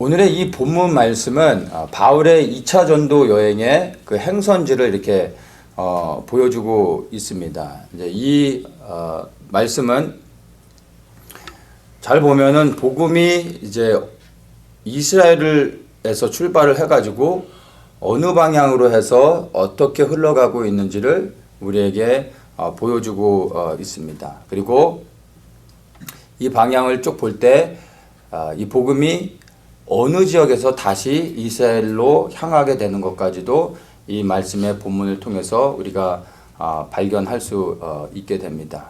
오늘의 이 본문 말씀은 바울의 2차 전도 여행의 그 행선지를 이렇게 보여주고 있습니다. 이제 이 말씀은 잘 보면은 복음이 이제 이스라엘에서 출발을 해가지고 어느 방향으로 해서 어떻게 흘러가고 있는지를 우리에게 보여주고 있습니다. 그리고 이 방향을 쭉 볼 때 이 복음이 어느 지역에서 다시 이스라엘로 향하게 되는 것까지도 이 말씀의 본문을 통해서 우리가 발견할 수 있게 됩니다.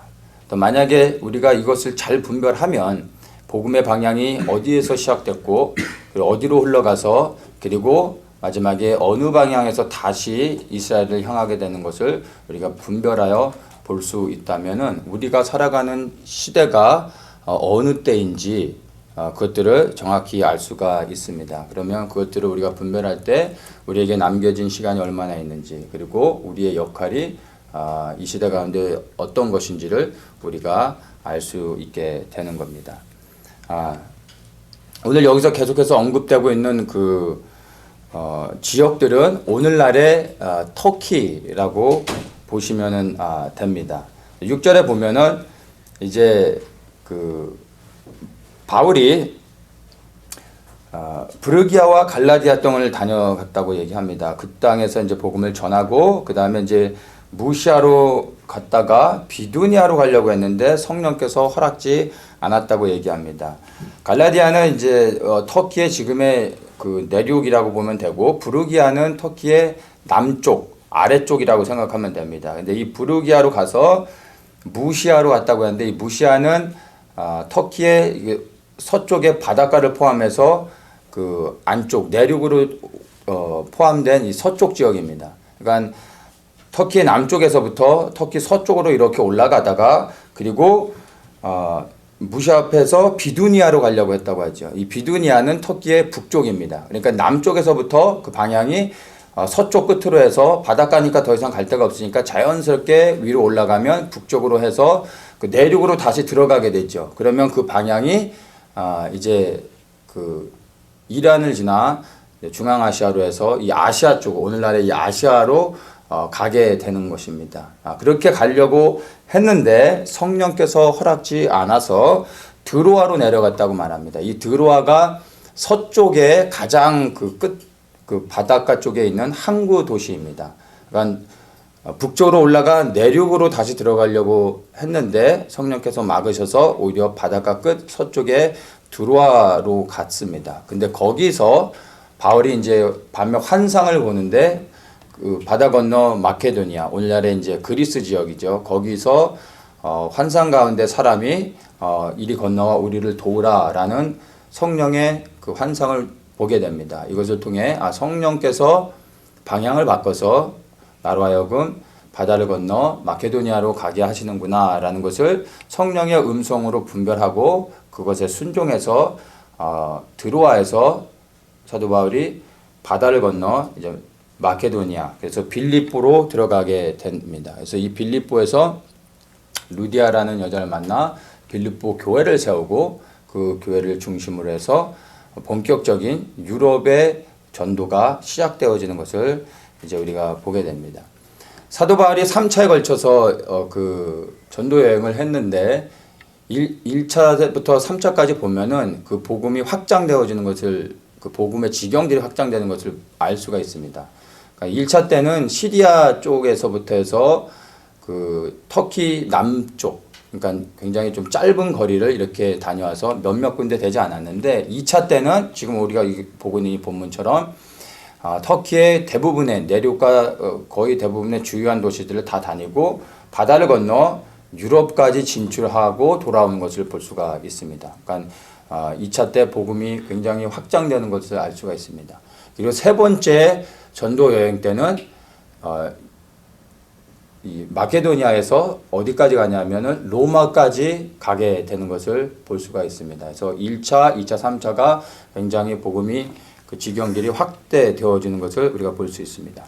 또 만약에 우리가 이것을 잘 분별하면 복음의 방향이 어디에서 시작됐고 그리고 어디로 흘러가서 그리고 마지막에 어느 방향에서 다시 이스라엘을 향하게 되는 것을 우리가 분별하여 볼 수 있다면은 우리가 살아가는 시대가 어느 때인지 그것들을 정확히 알 수가 있습니다. 그러면 그것들을 우리가 분별할 때 우리에게 남겨진 시간이 얼마나 있는지 그리고 우리의 역할이 이 시대 가운데 어떤 것인지를 우리가 알 수 있게 되는 겁니다. 오늘 여기서 계속해서 언급되고 있는 그 지역들은 오늘날의 터키라고 보시면 됩니다. 6절에 보면은 이제 그 바울이 브르기아와 갈라디아 땅을 다녀갔다고 얘기합니다. 그 땅에서 이제 복음을 전하고 그 다음에 이제 무시아로 갔다가 비두니아로 가려고 했는데 성령께서 허락지 않았다고 얘기합니다. 갈라디아는 이제 터키의 지금의 그 내륙이라고 보면 되고 브르기아는 터키의 남쪽 아래쪽이라고 생각하면 됩니다. 근데 이 브르기아로 가서 무시아로 갔다고 하는데 이 무시아는 터키의 서쪽의 바닷가를 포함해서 그 안쪽 내륙으로 포함된 이 서쪽 지역입니다. 그러니까 터키의 남쪽에서부터 터키 서쪽으로 이렇게 올라가다가 그리고 무시아 앞에서 비두니아로 가려고 했다고 하죠. 이 비두니아는 터키의 북쪽입니다. 그러니까 남쪽에서부터 그 방향이 서쪽 끝으로 해서 바닷가니까 더 이상 갈 데가 없으니까 자연스럽게 위로 올라가면 북쪽으로 해서 그 내륙으로 다시 들어가게 되죠. 그러면 그 방향이 이제 그 이란을 지나 중앙아시아로 해서 이 아시아 쪽 오늘날의 이 아시아로 가게 되는 것입니다. 그렇게 가려고 했는데 성령께서 허락지 않아서 드로아로 내려갔다고 말합니다. 이 드로아가 서쪽에 가장 그 바닷가 쪽에 있는 항구 도시입니다. 그러니까 북쪽으로 올라가 내륙으로 다시 들어가려고 했는데 성령께서 막으셔서 오히려 바닷가 끝 서쪽에 드로아로 갔습니다. 근데 거기서 바울이 이제 밤에 환상을 보는데 그 바다 건너 마케도니아 오늘날의 이제 그리스 지역이죠. 거기서 환상 가운데 사람이 이리 건너와 우리를 도우라라는 성령의 그 환상을 보게 됩니다. 이것을 통해 성령께서 방향을 바꿔서 나로 하여금 바다를 건너 마케도니아로 가게 하시는구나 라는 것을 성령의 음성으로 분별하고 그것에 순종해서 드로아에서 사도 바울이 바다를 건너 이제 마케도니아 그래서 빌립보로 들어가게 됩니다. 그래서 이 빌립보에서 루디아라는 여자를 만나 빌립보 교회를 세우고 그 교회를 중심으로 해서 본격적인 유럽의 전도가 시작되어지는 것을 이제 우리가 보게 됩니다. 사도 바울이 3차에 걸쳐서 그 전도 여행을 했는데 1차부터 3차까지 보면은 그 복음이 확장되어지는 것을 그 복음의 지경들이 확장되는 것을 알 수가 있습니다. 그러니까 1차 때는 시리아 쪽에서부터 해서 그 터키 남쪽 그러니까 굉장히 좀 짧은 거리를 이렇게 다녀와서 몇몇 군데 되지 않았는데 2차 때는 지금 우리가 보고 있는 이 본문처럼 터키의 대부분의 내륙과 거의 대부분의 주요한 도시들을 다 다니고 바다를 건너 유럽까지 진출하고 돌아오는 것을 볼 수가 있습니다. 그러니까 2차 때 복음이 굉장히 확장되는 것을 알 수가 있습니다. 그리고 세 번째 전도 여행 때는 이 마케도니아에서 어디까지 가냐면은 로마까지 가게 되는 것을 볼 수가 있습니다. 그래서 1차, 2차, 3차가 굉장히 복음이 그 지경들이 확대되어지는 것을 우리가 볼 수 있습니다.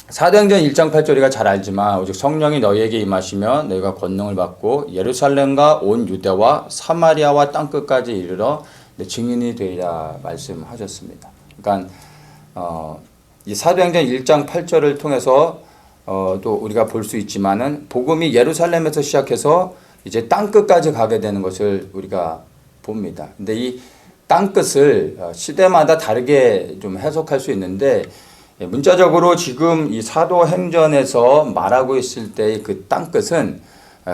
사도행전 1장 8절 우리가 잘 알지만 오직 성령이 너희에게 임하시면 너희가 권능을 받고 예루살렘과 온 유대와 사마리아와 땅끝까지 이르러 증인이 되리라 말씀하셨습니다. 그러니까 이 사도행전 1장 8절을 통해서 또 우리가 볼 수 있지만은 복음이 예루살렘에서 시작해서 이제 땅 끝까지 가게 되는 것을 우리가 봅니다. 근데 이 땅 끝을 시대마다 다르게 좀 해석할 수 있는데, 문자적으로 지금 이 사도행전에서 말하고 있을 때의 그 땅 끝은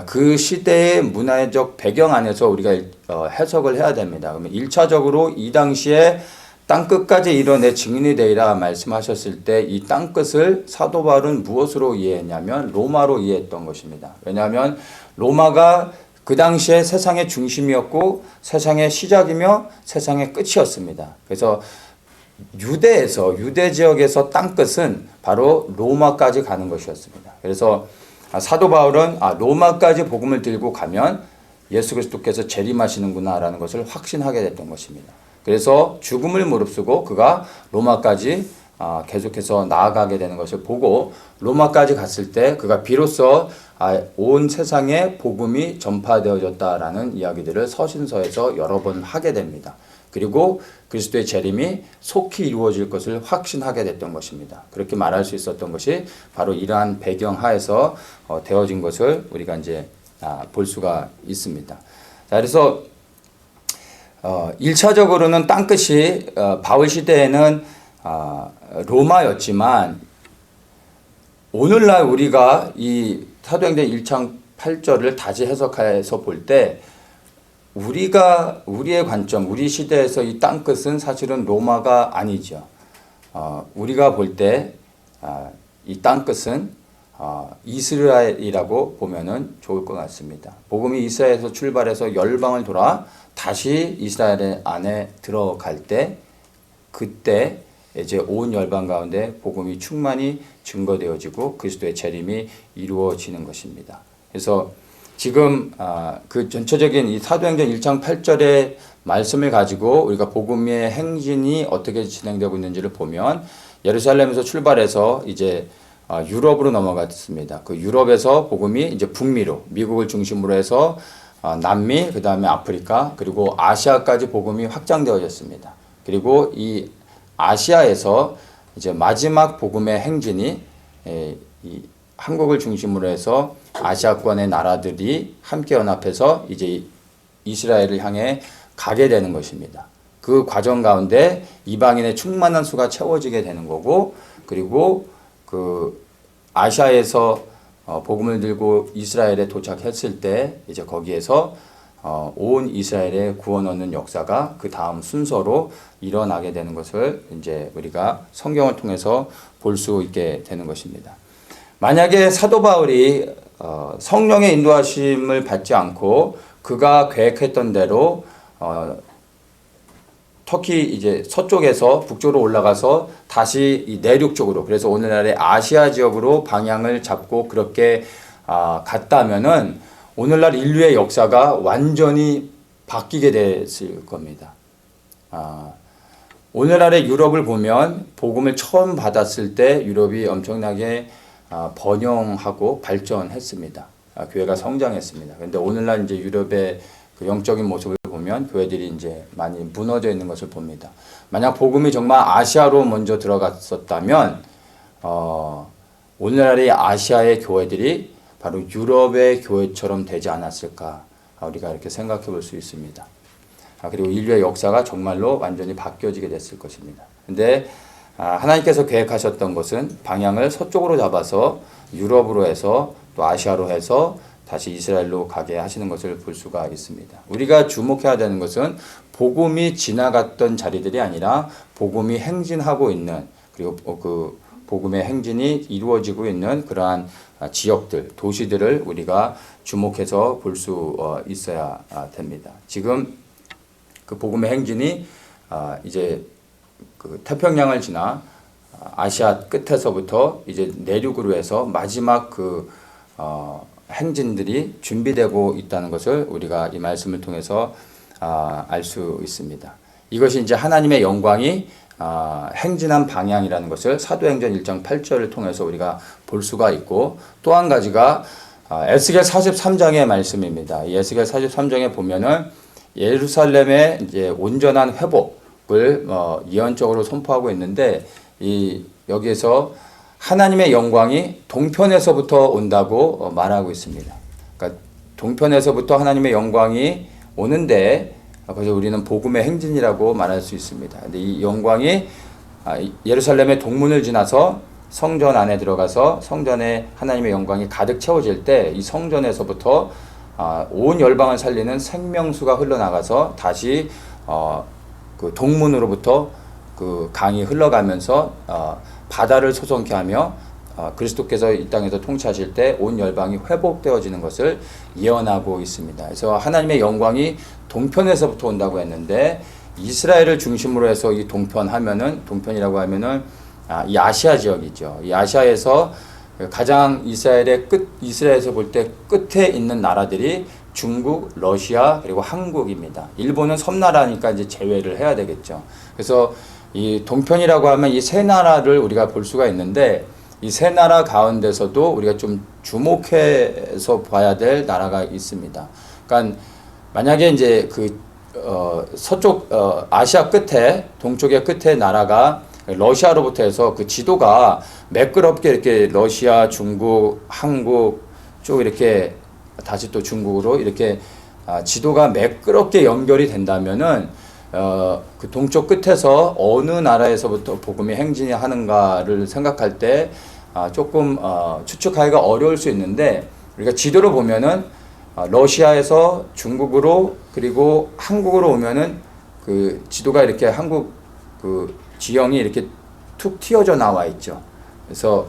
그 시대의 문화적 배경 안에서 우리가 해석을 해야 됩니다. 그러면 1차적으로 이 당시에 땅 끝까지 이뤄내 증인이 되리라 말씀하셨을 때 이 땅 끝을 사도 바울은 무엇으로 이해했냐면 로마로 이해했던 것입니다. 왜냐하면 로마가 그 당시에 세상의 중심이었고 세상의 시작이며 세상의 끝이었습니다. 그래서 유대 지역에서 땅 끝은 바로 로마까지 가는 것이었습니다. 그래서 사도 바울은 로마까지 복음을 들고 가면 예수 그리스도께서 재림하시는구나라는 것을 확신하게 됐던 것입니다. 그래서 죽음을 무릅쓰고 그가 로마까지 계속해서 나아가게 되는 것을 보고 로마까지 갔을 때 그가 비로소 온 세상에 복음이 전파되어졌다라는 이야기들을 서신서에서 여러 번 하게 됩니다. 그리고 그리스도의 재림이 속히 이루어질 것을 확신하게 됐던 것입니다. 그렇게 말할 수 있었던 것이 바로 이러한 배경 하에서 되어진 것을 우리가 이제 볼 수가 있습니다. 자, 그래서 1차적으로는 땅끝이 바울 시대에는 로마였지만 오늘날 우리가 이 사도행전 1장 8절을 다시 해석해서 볼 때 우리의 관점, 우리 시대에서 이 땅끝은 사실은 로마가 아니죠. 우리가 볼 때 이 땅끝은 이스라엘이라고 보면은 좋을 것 같습니다. 복음이 이스라엘에서 출발해서 열방을 돌아 다시 이스라엘 안에 들어갈 때 그때 이제 온 열방 가운데 복음이 충만히 증거되어지고 그리스도의 재림이 이루어지는 것입니다. 그래서 지금 그 전체적인 이 사도행전 1장 8절의 말씀을 가지고 우리가 복음의 행진이 어떻게 진행되고 있는지를 보면 예루살렘에서 출발해서 이제 유럽으로 넘어갔습니다. 그 유럽에서 복음이 이제 북미로 미국을 중심으로 해서 남미, 그 다음에 아프리카, 그리고 아시아까지 복음이 확장되어졌습니다. 그리고 이 아시아에서 이제 마지막 복음의 행진이 이 한국을 중심으로 해서 아시아권의 나라들이 함께 연합해서 이제 이스라엘을 향해 가게 되는 것입니다. 그 과정 가운데 이방인의 충만한 수가 채워지게 되는 거고, 그리고 그 아시아에서 복음을 들고 이스라엘에 도착했을 때 이제 거기에서 온 이스라엘의 구원 얻는 역사가 그 다음 순서로 일어나게 되는 것을 이제 우리가 성경을 통해서 볼 수 있게 되는 것입니다. 만약에 사도 바울이 성령의 인도하심을 받지 않고 그가 계획했던 대로 터키 이제 서쪽에서 북쪽으로 올라가서 다시 이 내륙 쪽으로, 그래서 오늘날의 아시아 지역으로 방향을 잡고 그렇게 갔다면은 오늘날 인류의 역사가 완전히 바뀌게 됐을 겁니다. 오늘날의 유럽을 보면 복음을 처음 받았을 때 유럽이 엄청나게 번영하고 발전했습니다. 교회가 성장했습니다. 그런데 오늘날 이제 유럽의 그 영적인 모습을 보면 교회들이 이제 많이 무너져 있는 것을 봅니다. 만약 복음이 정말 아시아로 먼저 들어갔었다면 오늘날의 아시아의 교회들이 바로 유럽의 교회처럼 되지 않았을까, 우리가 이렇게 생각해 볼 수 있습니다. 그리고 인류의 역사가 정말로 완전히 바뀌어지게 됐을 것입니다. 근데 하나님께서 계획하셨던 것은 방향을 서쪽으로 잡아서 유럽으로 해서 또 아시아로 해서 다시 이스라엘로 가게 하시는 것을 볼 수가 있습니다. 우리가 주목해야 되는 것은 복음이 지나갔던 자리들이 아니라 복음이 행진하고 있는, 그리고 그 복음의 행진이 이루어지고 있는 그러한 지역들, 도시들을 우리가 주목해서 볼 수 있어야 됩니다. 지금 그 복음의 행진이 이제 그 태평양을 지나 아시아 끝에서부터 이제 내륙으로 해서 마지막 그 행진들이 준비되고 있다는 것을 우리가 이 말씀을 통해서 알 수 있습니다. 이것이 이제 하나님의 영광이 행진한 방향이라는 것을 사도행전 1장 8절을 통해서 우리가 볼 수가 있고, 또 한 가지가 에스겔 43장의 말씀입니다. 이 에스겔 43장에 보면은 예루살렘의 이제 온전한 회복을 예언적으로 선포하고 있는데 여기에서 하나님의 영광이 동편에서부터 온다고 말하고 있습니다. 그러니까 동편에서부터 하나님의 영광이 오는데 그래서 우리는 복음의 행진이라고 말할 수 있습니다. 근데 이 영광이 예루살렘의 동문을 지나서 성전 안에 들어가서 성전에 하나님의 영광이 가득 채워질 때 이 성전에서부터 온 열방을 살리는 생명수가 흘러나가서 다시 그 동문으로부터 그 강이 흘러가면서 바다를 소성케 하며 그리스도께서 이 땅에서 통치하실 때 온 열방이 회복되어지는 것을 예언하고 있습니다. 그래서 하나님의 영광이 동편에서부터 온다고 했는데 이스라엘을 중심으로 해서 이 동편이라고 하면은 이 아시아 지역이죠. 이 아시아에서 가장 이스라엘에서 볼 때 끝에 있는 나라들이 중국, 러시아, 그리고 한국입니다. 일본은 섬나라니까 이제 제외를 해야 되겠죠. 그래서 이 동편이라고 하면 이 세 나라를 우리가 볼 수가 있는데 이 세 나라 가운데서도 우리가 좀 주목해서 봐야 될 나라가 있습니다. 그러니까 만약에 이제 서쪽 아시아 끝에 동쪽의 끝에 나라가 러시아로부터 해서 그 지도가 매끄럽게 이렇게 러시아, 중국, 한국 쭉 이렇게 다시 또 중국으로 이렇게 지도가 매끄럽게 연결이 된다면은 그 동쪽 끝에서 어느 나라에서부터 복음이 행진이 하는가를 생각할 때 조금 추측하기가 어려울 수 있는데 우리가 지도를 보면은 러시아에서 중국으로 그리고 한국으로 오면은 그 지도가 이렇게 한국 그 지형이 이렇게 툭 튀어져 나와 있죠. 그래서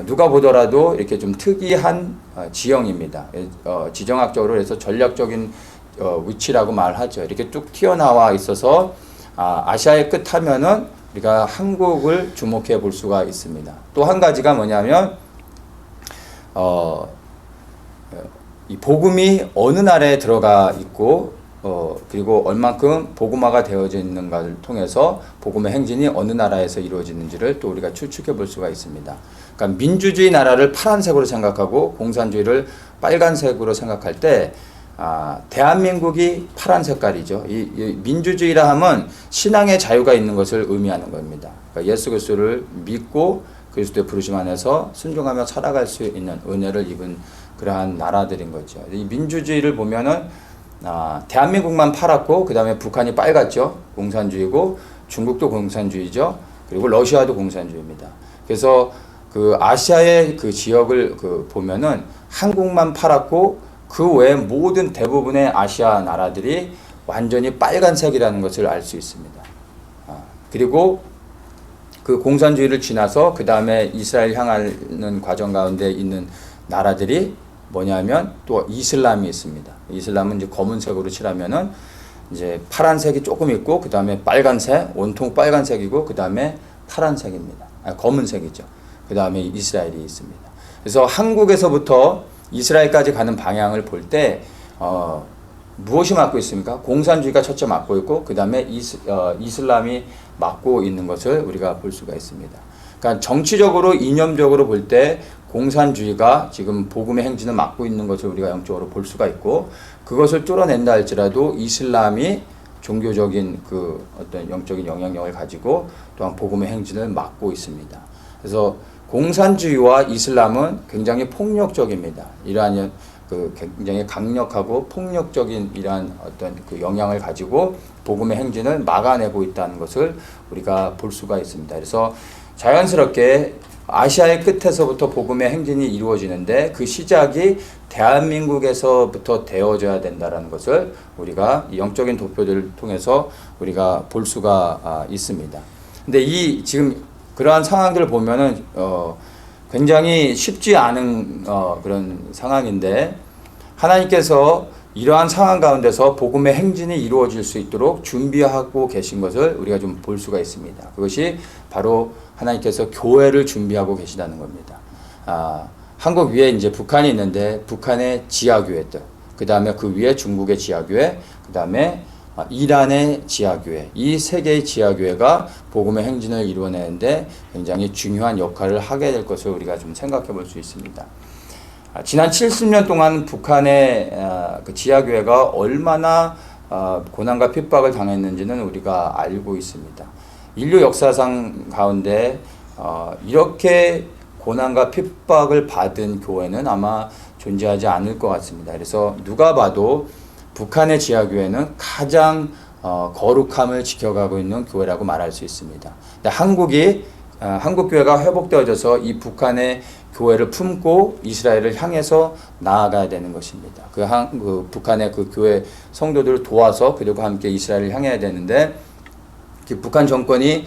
누가 보더라도 이렇게 좀 특이한 지형입니다. 지정학적으로 해서 전략적인 위치라고 말하죠. 이렇게 뚝 튀어나와 있어서 아시아의 끝 하면은 우리가 한국을 주목해 볼 수가 있습니다. 또 한 가지가 뭐냐면 이 복음이 어느 나라에 들어가 있고 그리고 얼만큼 복음화가 되어져 있는가를 통해서 복음의 행진이 어느 나라에서 이루어지는지를 또 우리가 추측해 볼 수가 있습니다. 그러니까 민주주의 나라를 파란색으로 생각하고 공산주의를 빨간색으로 생각할 때 대한민국이 파란 색깔이죠. 이 민주주의라 하면 신앙의 자유가 있는 것을 의미하는 겁니다. 그러니까 예수 그리스도를 믿고 그리스도의 부르심 안에서 순종하며 살아갈 수 있는 은혜를 입은 그러한 나라들인 거죠. 이 민주주의를 보면은 대한민국만 파랗고 그 다음에 북한이 빨갛죠. 공산주의고 중국도 공산주의죠. 그리고 러시아도 공산주의입니다. 그래서 그 아시아의 그 지역을 보면은 한국만 파랗고 그 외에 모든 대부분의 아시아 나라들이 완전히 빨간색이라는 것을 알 수 있습니다. 그리고 그 공산주의를 지나서 그 다음에 이스라엘 향하는 과정 가운데 있는 나라들이 뭐냐면 또 이슬람이 있습니다. 이슬람은 이제 검은색으로 칠하면은 이제 파란색이 조금 있고 그 다음에 빨간색, 온통 빨간색이고 그 다음에 파란색입니다. 검은색이죠. 그 다음에 이스라엘이 있습니다. 그래서 한국에서부터 이스라엘까지 가는 방향을 볼 때 무엇이 맡고 있습니까? 공산주의가 첫째 맡고 있고 그 다음에 이슬람이 맡고 있는 것을 우리가 볼 수가 있습니다. 그러니까 정치적으로 이념적으로 볼 때 공산주의가 지금 복음의 행진을 맡고 있는 것을 우리가 영적으로 볼 수가 있고 그것을 뚫어낸다 할지라도 이슬람이 종교적인 그 어떤 영적인 영향력을 가지고 또한 복음의 행진을 맡고 있습니다. 그래서 공산주의와 이슬람은 굉장히 폭력적입니다. 이러한 그 굉장히 강력하고 폭력적인 이러한 어떤 그 영향을 가지고 복음의 행진을 막아내고 있다는 것을 우리가 볼 수가 있습니다. 그래서 자연스럽게 아시아의 끝에서부터 복음의 행진이 이루어지는데 그 시작이 대한민국에서부터 되어져야 된다는 것을 우리가 영적인 도표들을 통해서 우리가 볼 수가 있습니다. 근데 이 지금 그러한 상황들을 보면은 굉장히 쉽지 않은 그런 상황인데 하나님께서 이러한 상황 가운데서 복음의 행진이 이루어질 수 있도록 준비하고 계신 것을 우리가 좀 볼 수가 있습니다. 그것이 바로 하나님께서 교회를 준비하고 계시다는 겁니다. 한국 위에 이제 북한이 있는데 북한의 지하교회들, 그 다음에 그 위에 중국의 지하교회, 그 다음에 이란의 지하교회, 이 세 개의 지하교회가 복음의 행진을 이루어내는데 굉장히 중요한 역할을 하게 될 것을 우리가 좀 생각해 볼 수 있습니다. 지난 70년 동안 북한의 그 지하교회가 얼마나 고난과 핍박을 당했는지는 우리가 알고 있습니다. 인류 역사상 가운데 이렇게 고난과 핍박을 받은 교회는 아마 존재하지 않을 것 같습니다. 그래서 누가 봐도 북한의 지하교회는 가장 거룩함을 지켜가고 있는 교회라고 말할 수 있습니다. 한국 교회가 회복되어져서 이 북한의 교회를 품고 이스라엘을 향해서 나아가야 되는 것입니다. 그 북한의 그 교회 성도들을 도와서 그들과 함께 이스라엘을 향해야 되는데 북한 정권이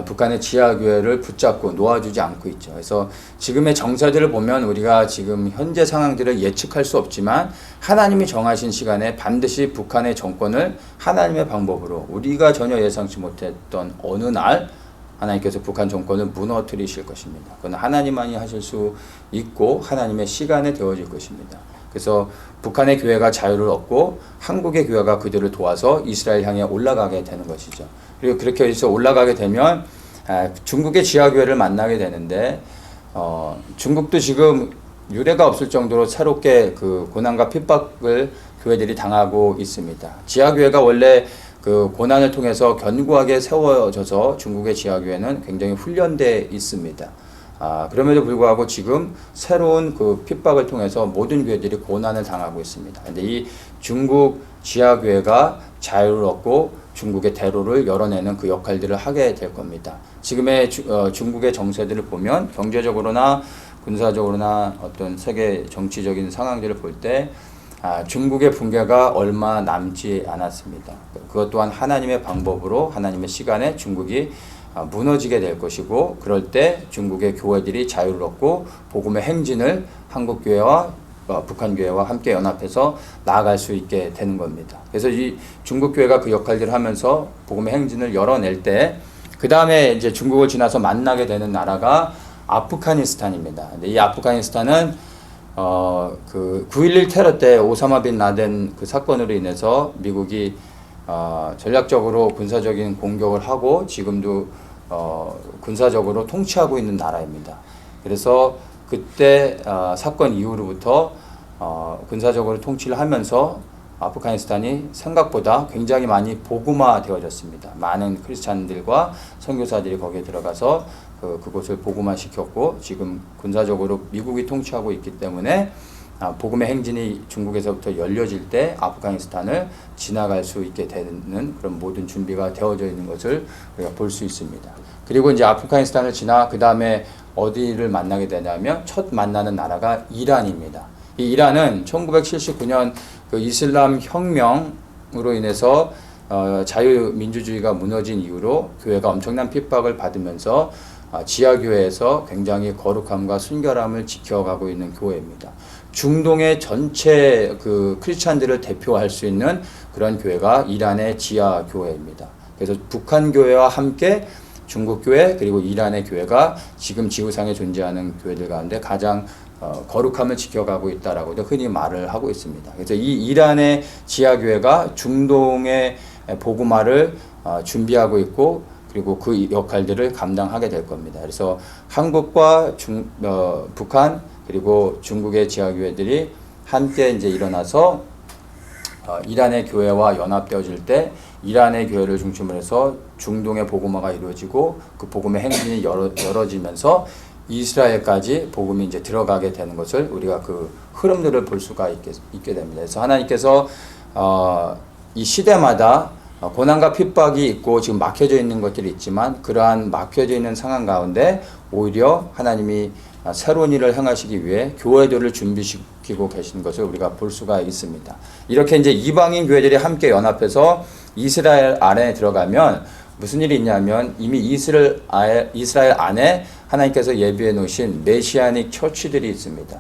북한의 지하교회를 붙잡고 놓아주지 않고 있죠. 그래서 지금의 정세들을 보면 우리가 지금 현재 상황들을 예측할 수 없지만 하나님이 정하신 시간에 반드시 북한의 정권을 하나님의 방법으로 우리가 전혀 예상치 못했던 어느 날 하나님께서 북한 정권을 무너뜨리실 것입니다. 그건 하나님만이 하실 수 있고 하나님의 시간에 되어질 것입니다. 그래서 북한의 교회가 자유를 얻고 한국의 교회가 그들을 도와서 이스라엘 향해 올라가게 되는 것이죠. 그리고 그렇게 해서 올라가게 되면 중국의 지하교회를 만나게 되는데 중국도 지금 유례가 없을 정도로 새롭게 그 고난과 핍박을 교회들이 당하고 있습니다. 지하교회가 원래 그 고난을 통해서 견고하게 세워져서 중국의 지하교회는 굉장히 훈련되어 있습니다. 그럼에도 불구하고 지금 새로운 그 핍박을 통해서 모든 교회들이 고난을 당하고 있습니다. 그런데 이 중국 지하교회가 자유를 얻고 중국의 대로를 열어내는 그 역할들을 하게 될 겁니다. 지금의 중국의 정세들을 보면 경제적으로나 군사적으로나 어떤 세계 정치적인 상황들을 볼 때 중국의 붕괴가 얼마 남지 않았습니다. 그것 또한 하나님의 방법으로 하나님의 시간에 중국이 무너지게 될 것이고 그럴 때 중국의 교회들이 자유를 얻고 복음의 행진을 한국교회와 북한교회와 함께 연합해서 나아갈 수 있게 되는 겁니다. 그래서 이 중국교회가 그 역할들을 하면서 복음의 행진을 열어낼 때 그 다음에 이제 중국을 지나서 만나게 되는 나라가 아프가니스탄입니다. 근데 이 아프가니스탄은 그 9.11 테러 때 오사마 빈 라덴 그 사건으로 인해서 미국이 전략적으로 군사적인 공격을 하고 지금도 군사적으로 통치하고 있는 나라입니다. 그래서 그때 사건 이후로부터 군사적으로 통치를 하면서 아프가니스탄이 생각보다 굉장히 많이 복음화 되어졌습니다. 많은 크리스찬들과 선교사들이 거기에 들어가서 그곳을 복음화 시켰고 지금 군사적으로 미국이 통치하고 있기 때문에 복음의 행진이 중국에서부터 열려질 때 아프가니스탄을 지나갈 수 있게 되는 그런 모든 준비가 되어져 있는 것을 우리가 볼 수 있습니다. 그리고 이제 아프가니스탄을 지나 그 다음에 어디를 만나게 되냐면 첫 만나는 나라가 이란입니다. 이 이란은 1979년 그 이슬람 혁명으로 인해서 자유민주주의가 무너진 이후로 교회가 엄청난 핍박을 받으면서 지하교회에서 굉장히 거룩함과 순결함을 지켜가고 있는 교회입니다. 중동의 전체 그 크리스찬들을 대표할 수 있는 그런 교회가 이란의 지하교회입니다. 그래서 북한 교회와 함께 중국 교회 그리고 이란의 교회가 지금 지구상에 존재하는 교회들 가운데 가장 거룩함을 지켜가고 있다라고도 흔히 말을 하고 있습니다. 그래서 이 이란의 지하교회가 중동의 복음화를 준비하고 있고 그리고 그 역할들을 감당하게 될 겁니다. 그래서 한국과 북한 그리고 중국의 지하교회들이 함께 이제 일어나서 이란의 교회와 연합되어질 때 이란의 교회를 중심으로 해서 중동의 복음화가 이루어지고 그 복음의 행진이 열어지면서 이스라엘까지 복음이 이제 들어가게 되는 것을 우리가 그 흐름들을 볼 수가 있게 됩니다. 그래서 하나님께서 이 시대마다 고난과 핍박이 있고 지금 막혀져 있는 것들이 있지만 그러한 막혀져 있는 상황 가운데 오히려 하나님이 새로운 일을 행하시기 위해 교회들을 준비시키고 계신 것을 우리가 볼 수가 있습니다. 이렇게 이제 이방인 교회들이 함께 연합해서 이스라엘 안에 들어가면 무슨 일이 있냐면 이미 이스라엘 안에 하나님께서 예비해 놓으신 메시아닉 처치들이 있습니다.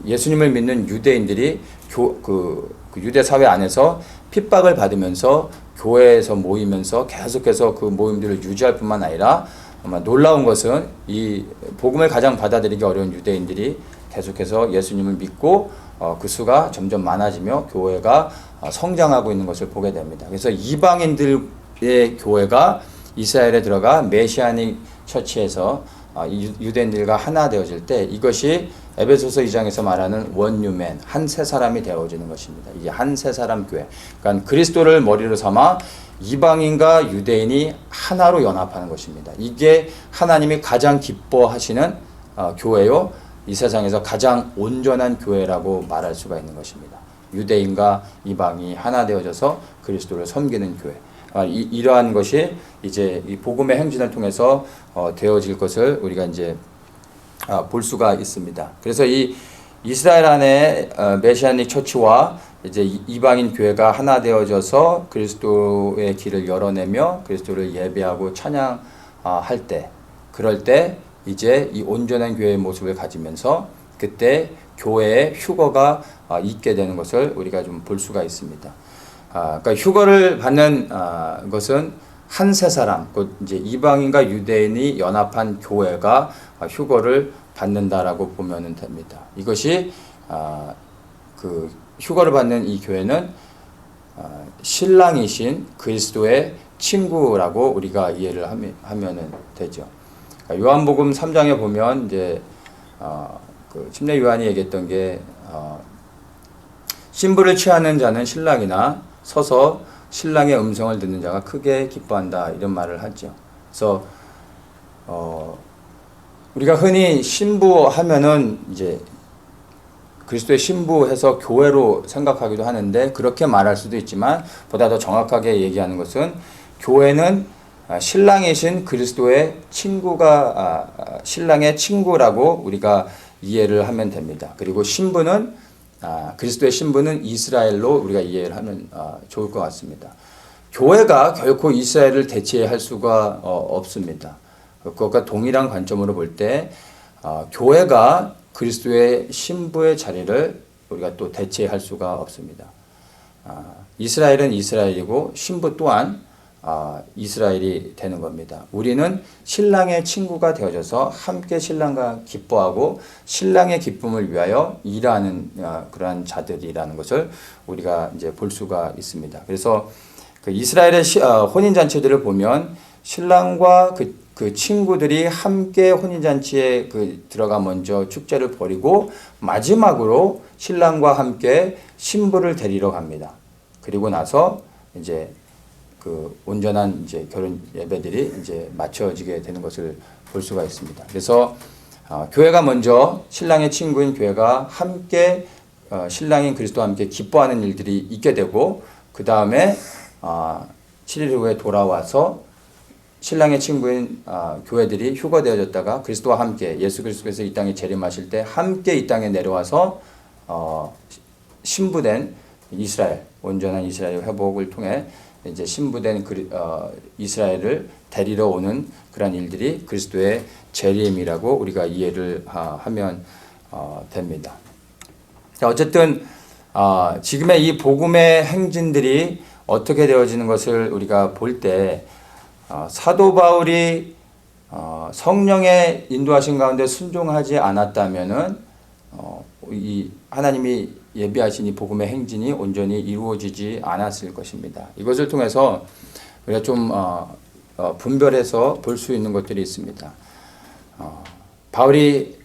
예수님을 믿는 유대인들이 그 유대 사회 안에서 핍박을 받으면서 교회에서 모이면서 계속해서 그 모임들을 유지할 뿐만 아니라 아마 놀라운 것은 이 복음을 가장 받아들이기 어려운 유대인들이 계속해서 예수님을 믿고 그 수가 점점 많아지며 교회가 성장하고 있는 것을 보게 됩니다. 그래서 이방인들의 교회가 이스라엘에 들어가 메시아닉 처치에서 유대인들과 하나 되어질 때 이것이 에베소서 2장에서 말하는 원유맨, 한 세 사람이 되어지는 것입니다. 이게 한 세 사람 교회. 그러니까 그리스도를 머리로 삼아 이방인과 유대인이 하나로 연합하는 것입니다. 이게 하나님이 가장 기뻐하시는 교회요. 이 세상에서 가장 온전한 교회라고 말할 수가 있는 것입니다. 유대인과 이방이 하나 되어져서 그리스도를 섬기는 교회. 이러한 것이 이제 이 복음의 행진을 통해서 되어질 것을 우리가 이제 볼 수가 있습니다. 그래서 이 이스라엘 안에 메시아닉 처치와 이제 이방인 교회가 하나 되어져서 그리스도의 길을 열어내며 그리스도를 예배하고 찬양할 때, 그럴 때 이제 이 온전한 교회의 모습을 가지면서 그때 교회에 휴거가 있게 되는 것을 우리가 좀 볼 수가 있습니다. 그러니까 휴거를 받는 것은 한 세 사람, 곧 이제 이방인과 유대인이 연합한 교회가 휴거를 받는다라고 보면 됩니다. 이것이 그 휴거를 받는 이 교회는 신랑이신 그리스도의 친구라고 우리가 이해를 하면 되죠. 요한복음 3장에 보면 이제 그 침례 요한이 얘기했던 게 신부를 취하는 자는 신랑이나 서서 신랑의 음성을 듣는 자가 크게 기뻐한다, 이런 말을 하죠. 그래서 우리가 흔히 신부하면은 이제 그리스도의 신부해서 교회로 생각하기도 하는데, 그렇게 말할 수도 있지만 보다 더 정확하게 얘기하는 것은 교회는 신랑이신 그리스도의 친구가 신랑의 친구라고 우리가 이해를 하면 됩니다. 그리고 신부는 그리스도의 신부는 이스라엘로 우리가 이해를 하면 좋을 것 같습니다. 교회가 결코 이스라엘을 대체할 수가 없습니다. 그것과 동일한 관점으로 볼 때 교회가 그리스도의 신부의 자리를 우리가 또 대체할 수가 없습니다. 이스라엘은 이스라엘이고 신부 또한 이스라엘이 되는 겁니다. 우리는 신랑의 친구가 되어져서 함께 신랑과 기뻐하고 신랑의 기쁨을 위하여 일하는 그러한 자들이라는 것을 우리가 이제 볼 수가 있습니다. 그래서 그 이스라엘의 혼인 잔치들을 보면 신랑과 그 친구들이 함께 혼인잔치에 들어가 먼저 축제를 벌이고 마지막으로 신랑과 함께 신부를 데리러 갑니다. 그리고 나서 이제 그 온전한 이제 결혼 예배들이 이제 마쳐지게 되는 것을 볼 수가 있습니다. 그래서 교회가 먼저 신랑의 친구인 교회가 함께 신랑인 그리스도와 함께 기뻐하는 일들이 있게 되고, 그 다음에 7일 후에 돌아와서 신랑의 친구인 교회들이 휴거되어졌다가 그리스도와 함께 예수 그리스도께서 이 땅에 재림하실 때 함께 이 땅에 내려와서 신부된 이스라엘, 온전한 이스라엘 회복을 통해 이제 신부된 이스라엘을 데리러 오는 그런 일들이 그리스도의 재림이라고 우리가 이해를 하면 됩니다. 자, 어쨌든 지금의 이 복음의 행진들이 어떻게 되어지는 것을 우리가 볼 때 사도 바울이 성령의 인도하신 가운데 순종하지 않았다면은 이 하나님이 예비하신 이 복음의 행진이 온전히 이루어지지 않았을 것입니다. 이것을 통해서 우리가 좀 분별해서 볼 수 있는 것들이 있습니다. 바울이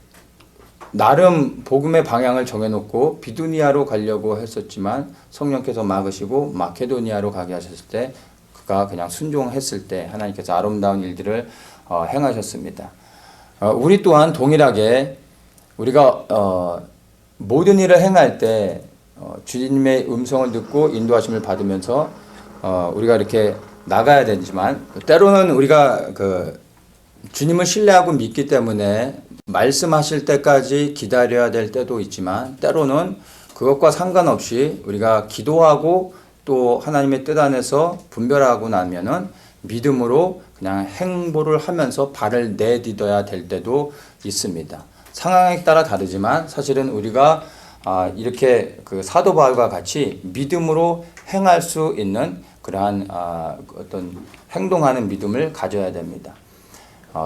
나름 복음의 방향을 정해놓고 비두니아로 가려고 했었지만 성령께서 막으시고 마케도니아로 가게 하셨을 때 그가 그냥 순종했을 때 하나님께서 아름다운 일들을 행하셨습니다. 우리 또한 동일하게 우리가 모든 일을 행할 때 주님의 음성을 듣고 인도하심을 받으면서 우리가 이렇게 나가야 되지만, 때로는 우리가 주님을 신뢰하고 믿기 때문에 말씀하실 때까지 기다려야 될 때도 있지만, 때로는 그것과 상관없이 우리가 기도하고 또 하나님의 뜻 안에서 분별하고 나면은 믿음으로 그냥 행보를 하면서 발을 내딛어야 될 때도 있습니다. 상황에 따라 다르지만 사실은 우리가 이렇게 그 사도 바울과 같이 믿음으로 행할 수 있는 그러한 어떤 행동하는 믿음을 가져야 됩니다.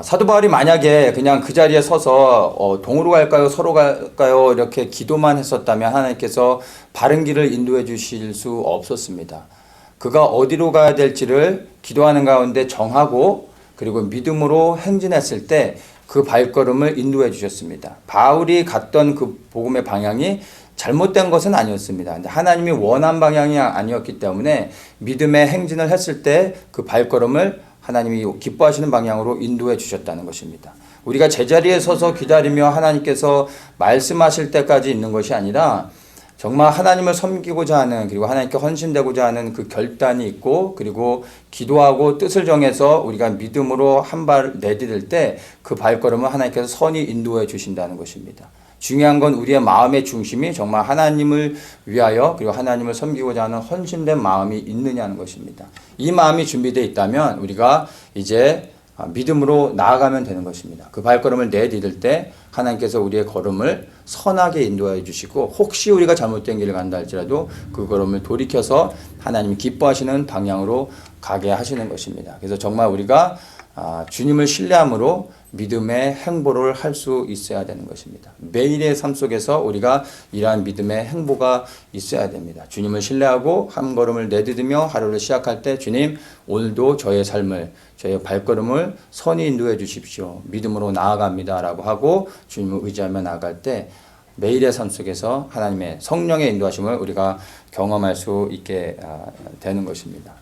사도 바울이 만약에 그냥 그 자리에 서서 동으로 갈까요, 서로 갈까요 이렇게 기도만 했었다면 하나님께서 바른 길을 인도해 주실 수 없었습니다. 그가 어디로 가야 될지를 기도하는 가운데 정하고 그리고 믿음으로 행진했을 때 그 발걸음을 인도해 주셨습니다. 바울이 갔던 그 복음의 방향이 잘못된 것은 아니었습니다. 근데 하나님이 원한 방향이 아니었기 때문에 믿음의 행진을 했을 때 그 발걸음을 하나님이 기뻐하시는 방향으로 인도해 주셨다는 것입니다. 우리가 제자리에 서서 기다리며 하나님께서 말씀하실 때까지 있는 것이 아니라 정말 하나님을 섬기고자 하는, 그리고 하나님께 헌신되고자 하는 그 결단이 있고, 그리고 기도하고 뜻을 정해서 우리가 믿음으로 한 발 내디딜 때 그 발걸음을 하나님께서 선히 인도해 주신다는 것입니다. 중요한 건 우리의 마음의 중심이 정말 하나님을 위하여, 그리고 하나님을 섬기고자 하는 헌신된 마음이 있느냐는 것입니다. 이 마음이 준비되어 있다면 우리가 이제 믿음으로 나아가면 되는 것입니다. 그 발걸음을 내디딜 때 하나님께서 우리의 걸음을 선하게 인도해 주시고, 혹시 우리가 잘못된 길을 간다 할지라도 그 걸음을 돌이켜서 하나님이 기뻐하시는 방향으로 가게 하시는 것입니다. 그래서 정말 우리가 주님을 신뢰함으로 믿음의 행보를 할 수 있어야 되는 것입니다. 매일의 삶 속에서 우리가 이러한 믿음의 행보가 있어야 됩니다. 주님을 신뢰하고 한 걸음을 내디디며 하루를 시작할 때, 주님, 오늘도 저의 삶을, 저의 발걸음을 선히 인도해 주십시오. 믿음으로 나아갑니다. 라고 하고 주님을 의지하며 나아갈 때 매일의 삶 속에서 하나님의 성령의 인도하심을 우리가 경험할 수 있게 되는 것입니다.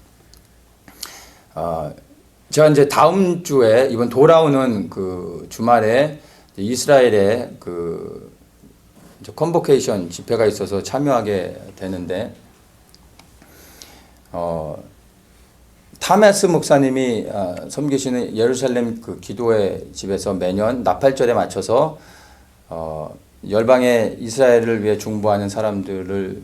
제가 이제 다음 주에, 이번 돌아오는 그 주말에 이스라엘에 그 컨보케이션 집회가 있어서 참여하게 되는데, 타메스 목사님이 섬기시는 예루살렘 그 기도회 집에서 매년 나팔절에 맞춰서 열방의 이스라엘을 위해 중보하는 사람들을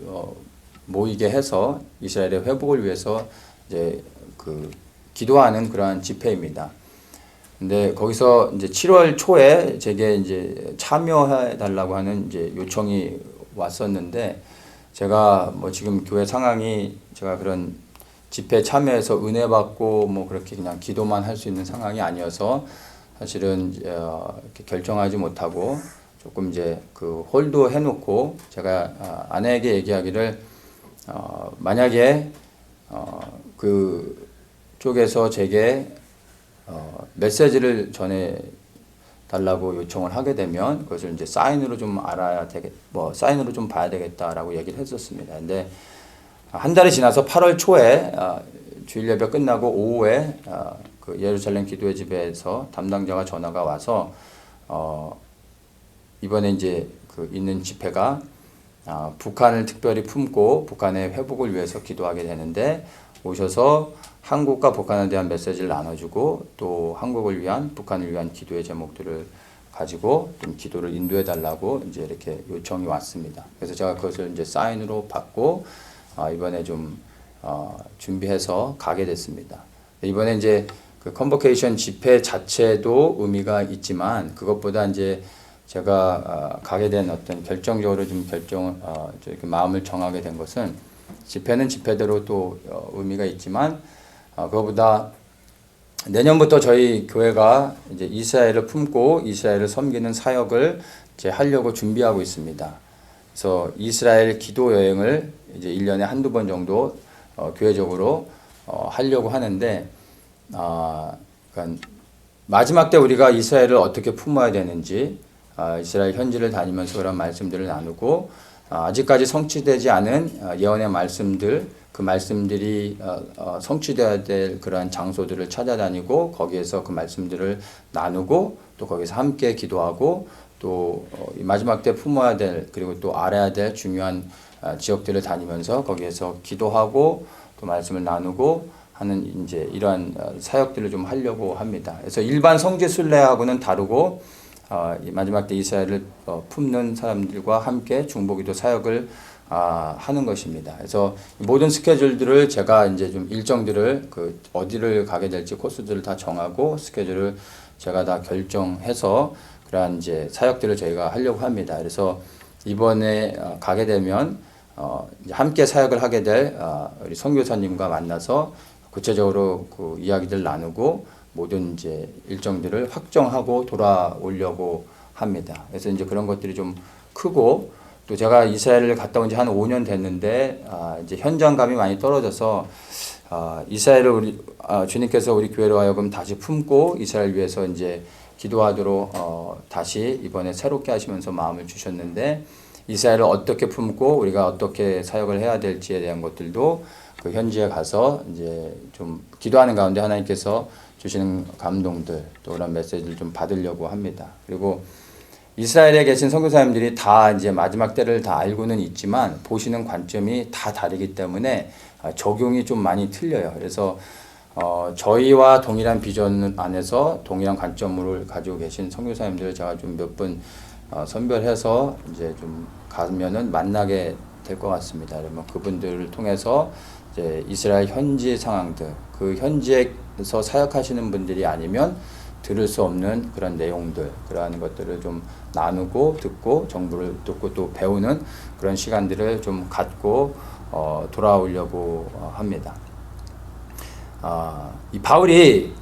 모이게 해서 이스라엘의 회복을 위해서 이제 그 기도하는 그러한 집회입니다. 근데 거기서 이제 7월 초에 제게 이제 참여해 달라고 하는 이제 요청이 왔었는데, 제가 뭐 지금 교회 상황이 제가 그런 집회 참여해서 은혜 받고 뭐 그렇게 그냥 기도만 할 수 있는 상황이 아니어서 사실은 이렇게 결정하지 못하고 조금 이제 그 홀드 해놓고, 제가 아내에게 얘기하기를 만약에 그 쪽에서 제게 메시지를 전해 달라고 요청을 하게 되면 그것을 이제 사인으로 좀 알아야 되겠, 뭐 사인으로 좀 봐야 되겠다라고 얘기를 했었습니다. 근데 한 달이 지나서 8월 초에 주일 예배 끝나고 오후에 그 예루살렘 기도회 집에서 담당자가 전화가 와서 이번에 이제 그 있는 집회가 북한을 특별히 품고 북한의 회복을 위해서 기도하게 되는데, 오셔서 한국과 북한에 대한 메시지를 나눠주고, 또 한국을 위한, 북한을 위한 기도의 제목들을 가지고 좀 기도를 인도해 달라고 이제 이렇게 요청이 왔습니다. 그래서 제가 그것을 이제 사인으로 받고 이번에 좀 준비해서 가게 됐습니다. 이번에 이제 그 컨보케이션 집회 자체도 의미가 있지만, 그것보다 이제 제가 가게 된 어떤 결정적으로 좀 이렇게 마음을 정하게 된 것은, 집회는 집회대로 또 의미가 있지만, 그거보다 내년부터 저희 교회가 이제 이스라엘을 품고 이스라엘을 섬기는 사역을 이제 하려고 준비하고 있습니다. 그래서 이스라엘 기도 여행을 이제 1년에 한두 번 정도 교회적으로 하려고 하는데, 그러니까 마지막 때 우리가 이스라엘을 어떻게 품어야 되는지, 이스라엘 현지를 다니면서 그런 말씀들을 나누고, 아직까지 성취되지 않은 예언의 말씀들, 그 말씀들이 성취되어야 될 그러한 장소들을 찾아다니고 거기에서 그 말씀들을 나누고, 또 거기서 함께 기도하고, 또 마지막 때 품어야 될, 그리고 또 알아야 될 중요한 지역들을 다니면서 거기에서 기도하고 또 말씀을 나누고 하는 이제 이러한 사역들을 좀 하려고 합니다. 그래서 일반 성지 순례하고는 다르고, 마지막 때 이스라엘을 품는 사람들과 함께 중보기도 사역을 하는 것입니다. 그래서 모든 스케줄들을 제가 이제 좀 일정들을 그 어디를 가게 될지 코스들을 다 정하고 스케줄을 제가 다 결정해서 그러한 이제 사역들을 저희가 하려고 합니다. 그래서 이번에 가게 되면 이제 함께 사역을 하게 될 우리 선교사님과 만나서 구체적으로 그 이야기들 나누고 모든 이제 일정들을 확정하고 돌아오려고 합니다. 그래서 이제 그런 것들이 좀 크고, 또 제가 이스라엘을 갔다 온 지 한 5년 됐는데 이제 현장감이 많이 떨어져서 이스라엘을 주님께서 우리 교회로 하여금 다시 품고 이스라엘 위해서 이제 기도하도록 다시 이번에 새롭게 하시면서 마음을 주셨는데 이스라엘을 어떻게 품고 우리가 어떻게 사역을 해야 될지에 대한 것들도 그 현지에 가서 이제 좀 기도하는 가운데 하나님께서 주시는 감동들 또 그런 메시지를 좀 받으려고 합니다. 그리고 이스라엘에 계신 선교사님들이 다 이제 마지막 때를 다 알고는 있지만 보시는 관점이 다 다르기 때문에 적용이 좀 많이 틀려요. 그래서 저희와 동일한 비전 안에서 동일한 관점을 가지고 계신 선교사님들을 제가 좀 몇 분 선별해서 이제 좀 가면은 만나게 될 것 같습니다. 그러면 그분들을 통해서 이제 이스라엘 현지 상황들, 그 현지에서 사역하시는 분들이 아니면 들을 수 없는 그런 내용들, 그러한 것들을 좀 나누고 듣고 정보를 듣고 또 배우는 그런 시간들을 좀 갖고 돌아오려고 합니다. 이 바울이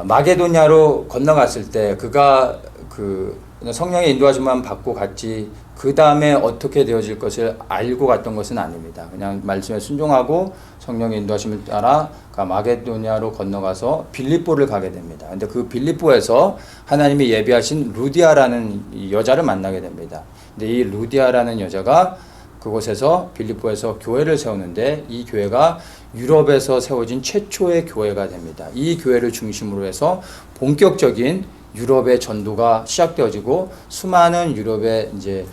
마게도냐로 건너갔을 때 그가 그 성령의 인도하심만 받고 갔지 그 다음에 어떻게 되어질 것을 알고 갔던 것은 아닙니다. 그냥 말씀에 순종하고 성령의 인도하심을 따라 마게도냐로 건너가서 빌립보를 가게 됩니다. 근데 그 빌립보에서 하나님이 예비하신 루디아라는 여자를 만나게 됩니다. 근데 이 루디아라는 여자가 그곳에서 빌립보에서 교회를 세우는데 이 교회가 유럽에서 세워진 최초의 교회가 됩니다. 이 교회를 중심으로 해서 본격적인 유럽의 전도가 시작되어지고 수많은 유럽의 이제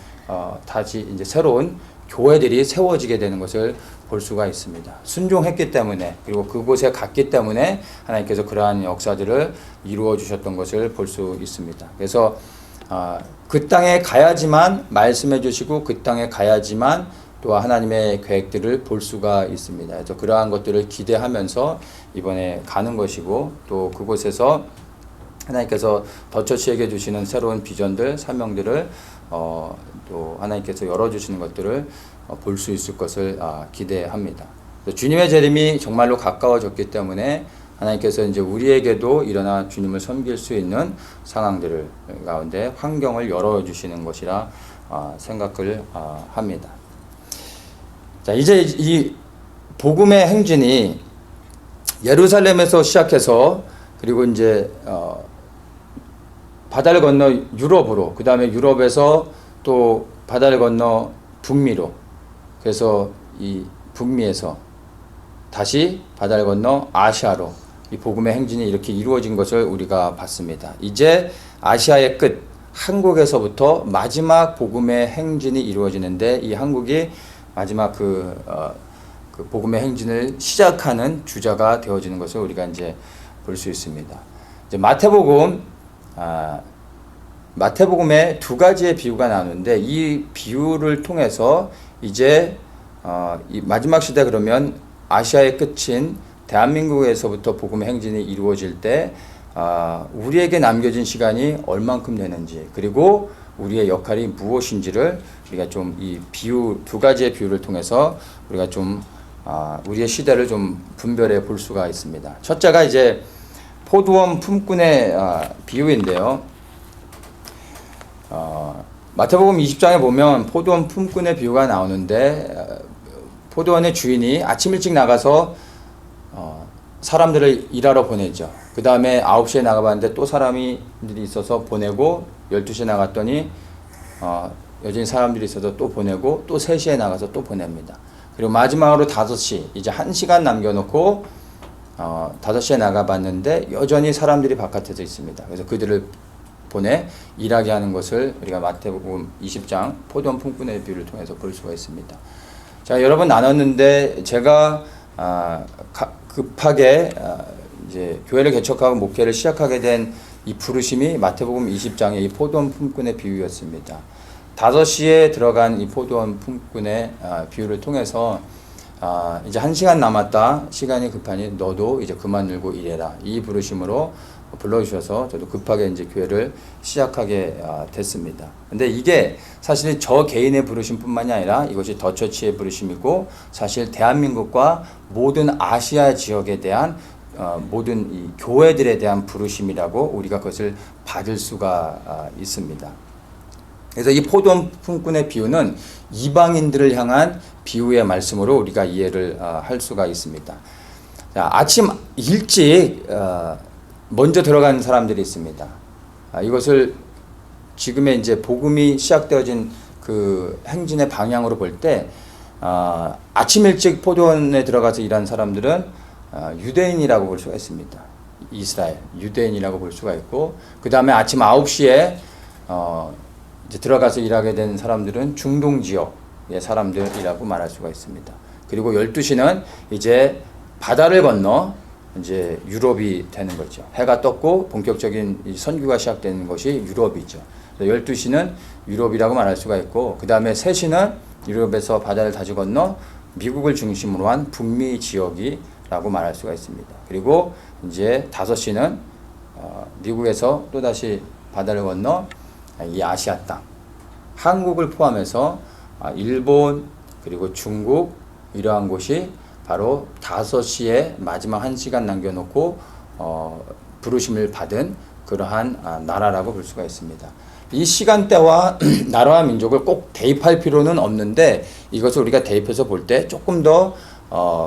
다시 이제 새로운 교회들이 세워지게 되는 것을 볼 수가 있습니다. 순종했기 때문에 그리고 그곳에 갔기 때문에 하나님께서 그러한 역사들을 이루어 주셨던 것을 볼 수 있습니다. 그래서 그 땅에 가야지만 말씀해 주시고 그 땅에 가야지만 또 하나님의 계획들을 볼 수가 있습니다. 그래서 그러한 것들을 기대하면서 이번에 가는 것이고 또 그곳에서 하나님께서 더처치에게 주시는 새로운 비전들, 사명들을 또 하나님께서 열어주시는 것들을 볼 수 있을 것을 기대합니다. 주님의 재림이 정말로 가까워졌기 때문에 하나님께서 이제 우리에게도 일어나 주님을 섬길 수 있는 상황들을 가운데 환경을 열어주시는 것이라 생각을 합니다. 자, 이제 이 복음의 행진이 예루살렘에서 시작해서 그리고 이제 바다를 건너 유럽으로, 그 다음에 유럽에서 또 바다를 건너 북미로, 그래서 이 북미에서 다시 바다를 건너 아시아로 이 복음의 행진이 이렇게 이루어진 것을 우리가 봤습니다. 이제 아시아의 끝, 한국에서부터 마지막 복음의 행진이 이루어지는데 이 한국이 마지막 그 복음의 행진을 시작하는 주자가 되어지는 것을 우리가 이제 볼 수 있습니다. 이제 마태복음에 두 가지의 비유가 나오는데 이 비유를 통해서 이제 이 마지막 시대 그러면 아시아의 끝인 대한민국에서부터 복음의 행진이 이루어질 때 우리에게 남겨진 시간이 얼만큼 되는지 그리고 우리의 역할이 무엇인지를 우리가 좀 이 비유 두 가지의 비유를 통해서 우리가 좀 우리의 시대를 좀 분별해 볼 수가 있습니다. 첫째가 이제 포도원 품꾼의 비유인데요. 마태복음 20장에 보면 포도원 품꾼의 비유가 나오는데 포도원의 주인이 아침 일찍 나가서 사람들을 일하러 보내죠. 그 다음에 9시에 나가봤는데 또 사람들이 있어서 보내고 12시에 나갔더니 여전히 사람들이 있어서 또 보내고 또 3시에 나가서 또 보냅니다. 그리고 마지막으로 5시 이제 1시간 남겨놓고 5시에 나가봤는데 여전히 사람들이 바깥에서 있습니다. 그래서 그들을 보내 일하게 하는 것을 우리가 마태복음 20장 포도원 품꾼의 비유를 통해서 볼 수가 있습니다. 자, 여러분 나눴는데 제가 급하게 이제 교회를 개척하고 목회를 시작하게 된 이 부르심이 마태복음 20장의 이 포도원 품꾼의 비유였습니다. 5시에 들어간 이 포도원 품꾼의 비유를 통해서 이제 1시간 남았다. 시간이 급하니 너도 이제 그만 놀고 일해라. 이 부르심으로 불러주셔서 저도 급하게 이제 교회를 시작하게 됐습니다. 근데 이게 사실 저 개인의 부르심뿐만이 아니라 이것이 더처치의 부르심이고 사실 대한민국과 모든 아시아 지역에 대한 모든 이 교회들에 대한 부르심이라고 우리가 그것을 받을 수가 있습니다. 그래서 이 포도원 품꾼의 비유는 이방인들을 향한 비유의 말씀으로 우리가 이해를 할 수가 있습니다. 자, 아침 일찍 먼저 들어간 사람들이 있습니다. 이것을 지금의 이제 복음이 시작되어진 그 행진의 방향으로 볼 때 아침 일찍 포도원에 들어가서 일한 사람들은 유대인이라고 볼 수가 있습니다. 이스라엘 유대인이라고 볼 수가 있고, 그 다음에 아침 9시에 이제 들어가서 일하게 된 사람들은 중동 지역의 사람들이라고 말할 수가 있습니다. 그리고 12시는 이제 바다를 건너 이제 유럽이 되는 거죠. 해가 떴고 본격적인 선교가 시작되는 것이 유럽이죠. 12시는 유럽이라고 말할 수가 있고, 그 다음에 3시는 유럽에서 바다를 다시 건너 미국을 중심으로 한 북미 지역이라고 말할 수가 있습니다. 그리고 이제 5시는 미국에서 또다시 바다를 건너 이 아시아 땅, 한국을 포함해서 일본 그리고 중국 이러한 곳이 바로 5시에 마지막 1시간 남겨놓고 부르심을 받은 그러한 나라라고 볼 수가 있습니다. 이 시간대와 나라와 민족을 꼭 대입할 필요는 없는데, 이것을 우리가 대입해서 볼 때 조금 더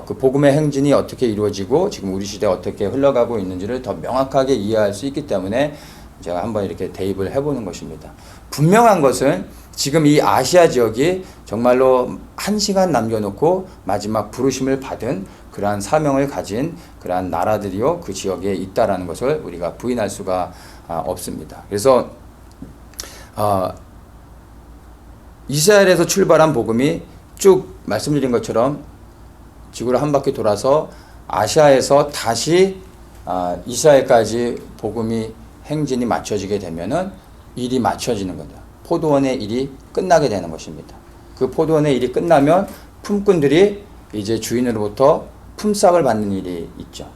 그 복음의 행진이 어떻게 이루어지고 지금 우리 시대에 어떻게 흘러가고 있는지를 더 명확하게 이해할 수 있기 때문에 제가 한번 이렇게 대입을 해보는 것입니다. 분명한 것은 지금 이 아시아 지역이 정말로 1시간 남겨놓고 마지막 부르심을 받은 그러한 사명을 가진 그러한 나라들이요 그 지역에 있다라는 것을 우리가 부인할 수가 없습니다. 그래서 이스라엘에서 출발한 복음이 쭉 말씀드린 것처럼 지구를 한 바퀴 돌아서 아시아에서 다시 이스라엘까지 복음이 행진이 맞춰지게 되면은 일이 맞춰지는 거다. 포도원의 일이 끝나게 되는 것입니다. 그 포도원의 일이 끝나면 품꾼들이 이제 주인으로부터 품삯을 받는 일이 있죠.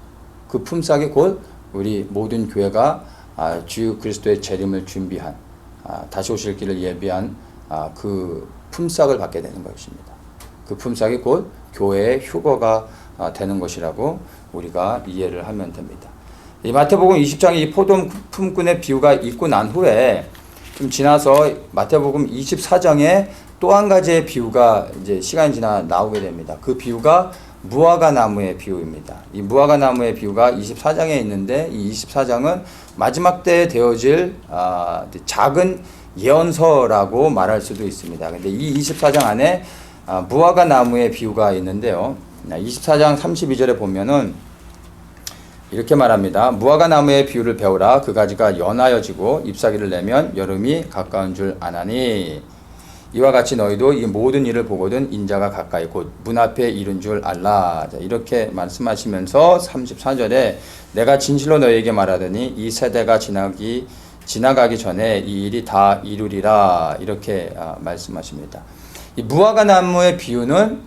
그 품삯이 곧 우리 모든 교회가 주 그리스도의 재림을 준비한 다시 오실 길을 예비한 그 품삯을 받게 되는 것입니다. 그 품삯이 곧 교회의 휴거가 되는 것이라고 우리가 이해를 하면 됩니다. 이 마태복음 20장에 이 포도원 품꾼의 비유가 있고 난 후에 좀 지나서 마태복음 24장에 또 한 가지의 비유가 이제 시간이 지나 나오게 됩니다. 그 비유가 무화과 나무의 비유입니다. 이 무화과 나무의 비유가 24장에 있는데, 이 24장은 마지막 때에 되어질 작은 예언서라고 말할 수도 있습니다. 근데 이 24장 안에 무화과 나무의 비유가 있는데요. 24장 32절에 보면은 이렇게 말합니다. 무화과 나무의 비유를 배우라. 그 가지가 연하여지고 잎사귀를 내면 여름이 가까운 줄 아나니, 이와 같이 너희도 이 모든 일을 보거든 인자가 가까이 곧 문 앞에 이른 줄 알라. 이렇게 말씀하시면서 34절에 내가 진실로 너희에게 말하더니 이 세대가 지나가기 전에 이 일이 다 이루리라. 이렇게 말씀하십니다. 이 무화과 나무의 비유는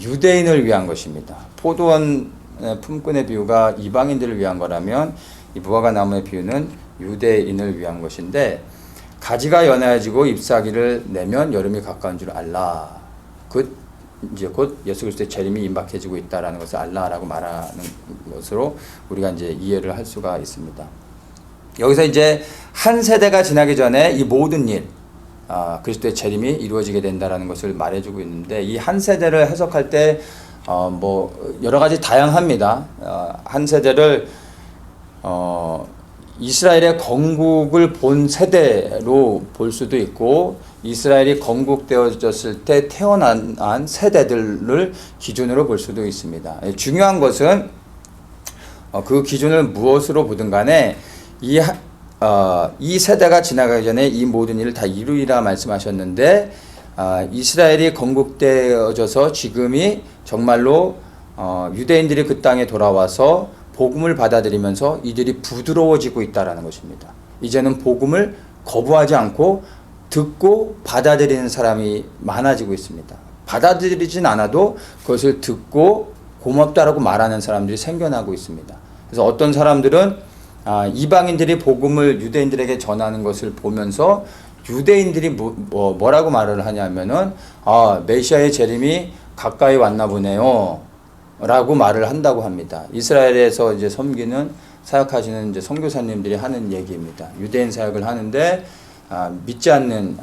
유대인을 위한 것입니다. 포도원 품꾼의 비유가 이방인들을 위한 거라면 이 무화과 나무의 비유는 유대인을 위한 것인데, 가지가 연해지고 잎사귀를 내면 여름이 가까운 줄 알라. 이제 곧 예수 그리스도의 재림이 임박해지고 있다라는 것을 알라라고 말하는 것으로 우리가 이제 이해를 할 수가 있습니다. 여기서 이제 한 세대가 지나기 전에 이 모든 일, 그리스도의 재림이 이루어지게 된다라는 것을 말해주고 있는데, 이 한 세대를 해석할 때 여러 가지 다양합니다. 한 세대를 이스라엘의 건국을 본 세대로 볼 수도 있고, 이스라엘이 건국되어졌을 때 태어난 세대들을 기준으로 볼 수도 있습니다. 중요한 것은 그 기준을 무엇으로 보든 간에 이 세대가 지나가기 전에 이 모든 일을 다 이루리라 말씀하셨는데, 이스라엘이 건국되어져서 지금이 정말로 유대인들이 그 땅에 돌아와서 복음을 받아들이면서 이들이 부드러워지고 있다는 것입니다. 이제는 복음을 거부하지 않고 듣고 받아들이는 사람이 많아지고 있습니다. 받아들이진 않아도 그것을 듣고 고맙다라고 말하는 사람들이 생겨나고 있습니다. 그래서 어떤 사람들은 이방인들이 복음을 유대인들에게 전하는 것을 보면서 유대인들이 뭐라고 말을 하냐면은 메시아의 재림이 가까이 왔나 보네요 라고 말을 한다고 합니다. 이스라엘에서 이제 섬기는 사역하시는 이제 선교사님들이 하는 얘기입니다. 유대인 사역을 하는데 믿지 않는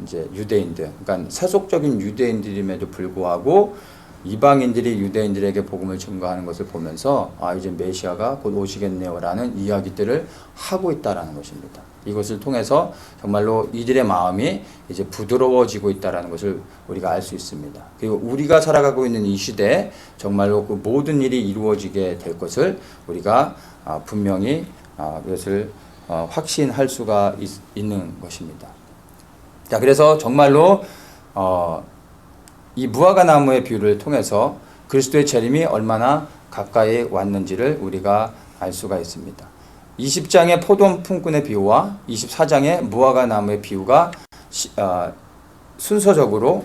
이제 유대인들, 그러니까 세속적인 유대인들임에도 불구하고 이방인들이 유대인들에게 복음을 증거하는 것을 보면서 이제 메시아가 곧 오시겠네요라는 이야기들을 하고 있다라는 것입니다. 이것을 통해서 정말로 이들의 마음이 이제 부드러워지고 있다라는 것을 우리가 알 수 있습니다. 그리고 우리가 살아가고 있는 이 시대에 정말로 그 모든 일이 이루어지게 될 것을 우리가 분명히 그것을 확신할 수가 있는 것입니다. 자, 그래서 정말로 이 무화과 나무의 비유를 통해서 그리스도의 재림이 얼마나 가까이 왔는지를 우리가 알 수가 있습니다. 20장의 포도원 품꾼의 비유와 24장의 무화과 나무의 비유가 순서적으로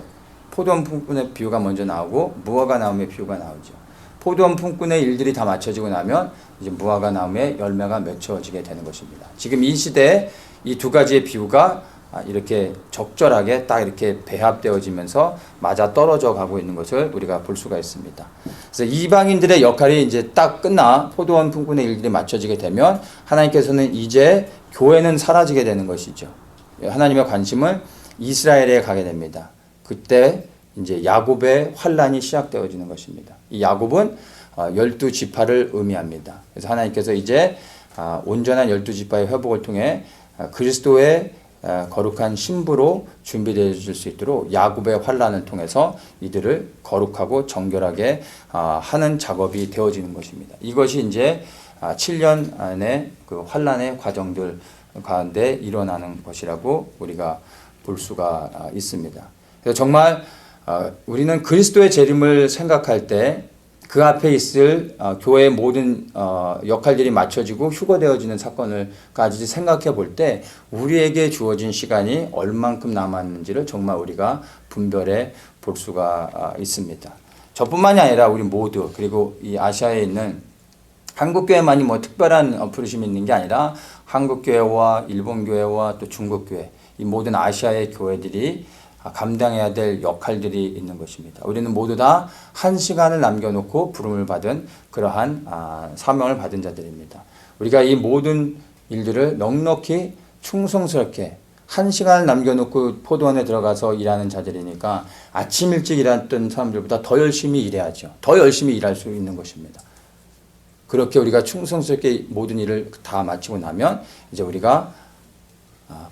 포도원 품꾼의 비유가 먼저 나오고 무화과 나무의 비유가 나오죠. 포도원 품꾼의 일들이 다 맞춰지고 나면 이제 무화과 나무의 열매가 맺혀지게 되는 것입니다. 지금 이 시대에 이 두 가지의 비유가 이렇게 적절하게 딱 이렇게 배합되어지면서 맞아 떨어져 가고 있는 것을 우리가 볼 수가 있습니다. 그래서 이방인들의 역할이 이제 딱 끝나 포도원 품꾼의 일들이 맞춰지게 되면 하나님께서는 이제 교회는 사라지게 되는 것이죠. 하나님의 관심은 이스라엘에 가게 됩니다. 그때 이제 야곱의 환란이 시작되어지는 것입니다. 이 야곱은 12지파를 의미합니다. 그래서 하나님께서 이제 온전한 12지파의 회복을 통해 그리스도의 거룩한 신부로 준비되어 줄 수 있도록 야곱의 환란을 통해서 이들을 거룩하고 정결하게 하는 작업이 되어지는 것입니다. 이것이 이제 7년 안에 그 환란의 과정들 가운데 일어나는 것이라고 우리가 볼 수가 있습니다. 그래서 정말 우리는 그리스도의 재림을 생각할 때 그 앞에 있을 교회의 모든 역할들이 맞춰지고 휴거되어지는 사건을까지 생각해 볼 때 우리에게 주어진 시간이 얼만큼 남았는지를 정말 우리가 분별해 볼 수가 있습니다. 저뿐만이 아니라 우리 모두, 그리고 이 아시아에 있는 한국교회만이 뭐 특별한 부르심이 있는 게 아니라 한국교회와 일본교회와 또 중국교회, 이 모든 아시아의 교회들이 감당해야 될 역할들이 있는 것입니다. 우리는 모두 다 한 시간을 남겨놓고 부름을 받은 그러한 사명을 받은 자들입니다. 우리가 이 모든 일들을 넉넉히 충성스럽게 한 시간을 남겨놓고 포도원에 들어가서 일하는 자들이니까 아침 일찍 일했던 사람들보다 더 열심히 일해야죠. 더 열심히 일할 수 있는 것입니다. 그렇게 우리가 충성스럽게 모든 일을 다 마치고 나면 이제 우리가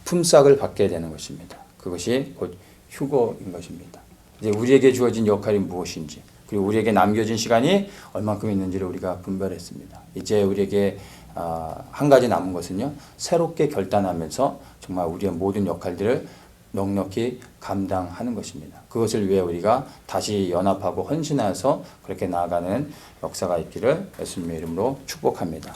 품삯을 받게 되는 것입니다. 그것이 곧 휴거인 것입니다. 이제 우리에게 주어진 역할이 무엇인지, 그리고 우리에게 남겨진 시간이 얼만큼 있는지를 우리가 분별했습니다. 이제 우리에게 한 가지 남은 것은요, 새롭게 결단하면서 정말 우리의 모든 역할들을 넉넉히 감당하는 것입니다. 그것을 위해 우리가 다시 연합하고 헌신하여서 그렇게 나아가는 역사가 있기를 예수님의 이름으로 축복합니다.